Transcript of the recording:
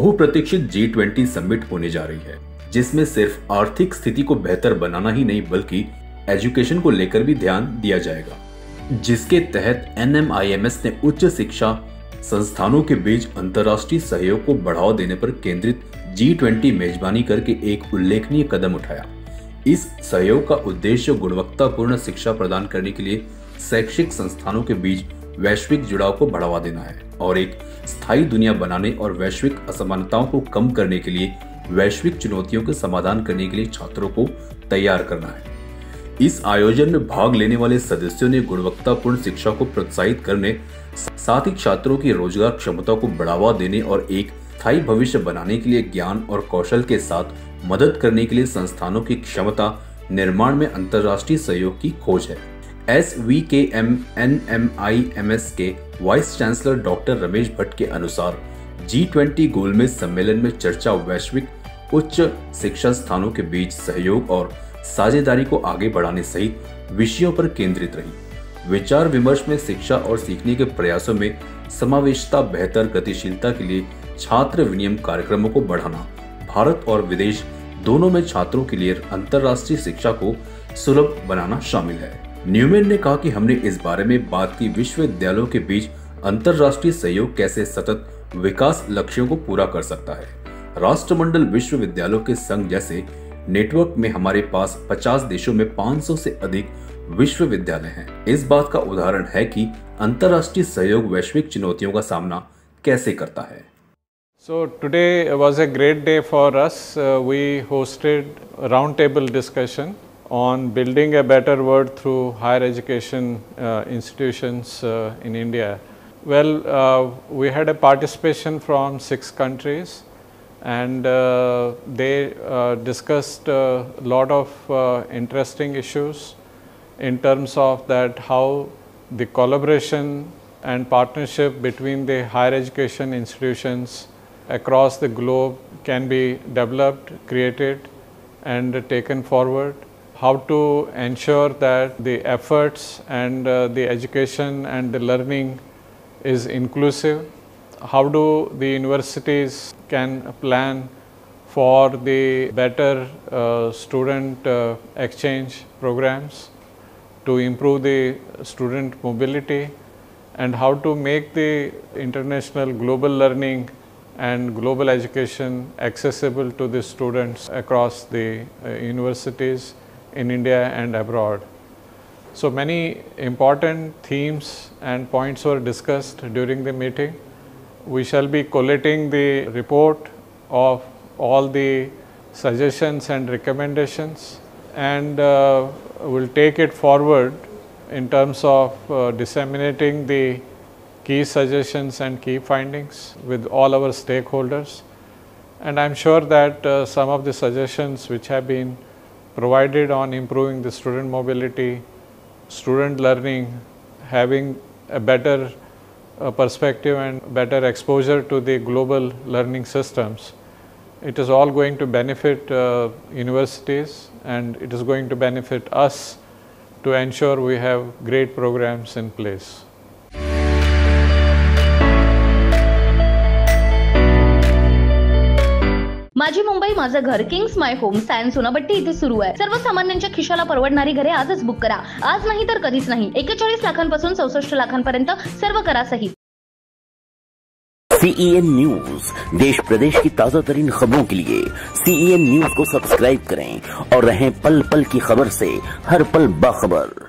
बहुप्रतीक्षित G20 summit होने जा रही है, जिसमें सिर्फ आर्थिक स्थिति को बेहतर बनाना ही नहीं बल्कि एजुकेशन को लेकर भी ध्यान दिया जाएगा, जिसके तहत NMIMS ने उच्च शिक्षा संस्थानों के बीच अंतर्राष्ट्रीय सहयोग को बढ़ावा देने पर केंद्रित G20 मेजबानी करके एक उल्लेखनीय कदम उठाया। इस सहयोग का उद्देश्य गुणवत्तापूर्ण शिक्षा प्रदान करने के लिए शैक्षिक संस्थानों के बीच वैश्विक जुड़ाव को बढ़ावा देना है और एक स्थायी दुनिया बनाने और वैश्विक असमानताओं को कम करने के लिए वैश्विक चुनौतियों के समाधान करने के लिए छात्रों को तैयार करना है। इस आयोजन में भाग लेने वाले सदस्यों ने गुणवत्तापूर्ण शिक्षा को प्रोत्साहित करने, साथ ही छात्रों की रोजगार क्षमता को बढ़ावा देने और एक स्थायी भविष्य बनाने के लिए ज्ञान और कौशल के साथ मदद करने के लिए संस्थानों की क्षमता निर्माण में अंतर्राष्ट्रीय सहयोग की खोज है। SVKM NMIMS के vice chancellor doctor Ramesh Bhatt के अनुसार G20 गोलमेज सम्मेलन में चर्चा वैश्विक उच्च शिक्षा स्थानों के बीच सहयोग और साझेदारी को आगे बढ़ाने सहित विषयों पर केंद्रित रही। विचार विमर्श में शिक्षा और सीखने के प्रयासों में समावेशिता, बेहतर गतिशीलता के लिए छात्र विनिमय कार्यक्रमों को बढ़ाना, भारत और विदेश दोनों में छात्रों के लिए अंतर्राष्ट्रीय शिक्षा को सुलभ बनाना शामिल है। न्यूमैन ने कहा कि हमने इस बारे में बात की विश्वविद्यालयों के बीच अंतर्राष्ट्रीय सहयोग कैसे सतत विकास लक्ष्यों को पूरा कर सकता है। राष्ट्रमंडल विश्वविद्यालयों के संघ जैसे नेटवर्क में हमारे पास 50 देशों में 500 से अधिक विश्वविद्यालय हैं। इस बात का उदाहरण है कि अंतर्राष्ट्रीय सहयोग वैश्विक चुनौतियों का सामना कैसे करता है। So today was a great day for us. We hosted a roundtable discussion on building a better world through higher education institutions in India. Well, we had a participation from 6 countries and they discussed a lot of interesting issues in terms of that how the collaboration and partnership between the higher education institutions across the globe can be developed, created and taken forward. How to ensure that the efforts and the education and the learning is inclusive. How do the universities can plan for the better student exchange programs to improve the student mobility, and how to make the international global learning and global education accessible to the students across the universities in India and abroad. So many important themes and points were discussed during the meeting. We shall be collating the report of all the suggestions and recommendations, and will take it forward in terms of disseminating the key suggestions and key findings with all our stakeholders. And I am sure that some of the suggestions which have been provided on improving the student mobility, student learning, having a better perspective and better exposure to the global learning systems, it is all going to benefit universities, and it is going to benefit us to ensure we have great programs in place. माझी मुंबई माझं घर, Kings my home, science Sonapatti इथे सुरू आहे। सर्वसामान्यांच्या खिशाला परवडणारी घरे आजच बुक करा। आज नाही तर कधीच नाही। 41 लाखांपासून 64 लाखांपर्यंत सर्व करासहित। CEN न्यूज, देश प्रदेश की ताजा तरीन खबरों के लिए CEN न्यूज को सब्सक्राइब करें और रहें पल पल की खबर से हर पल बाखबर।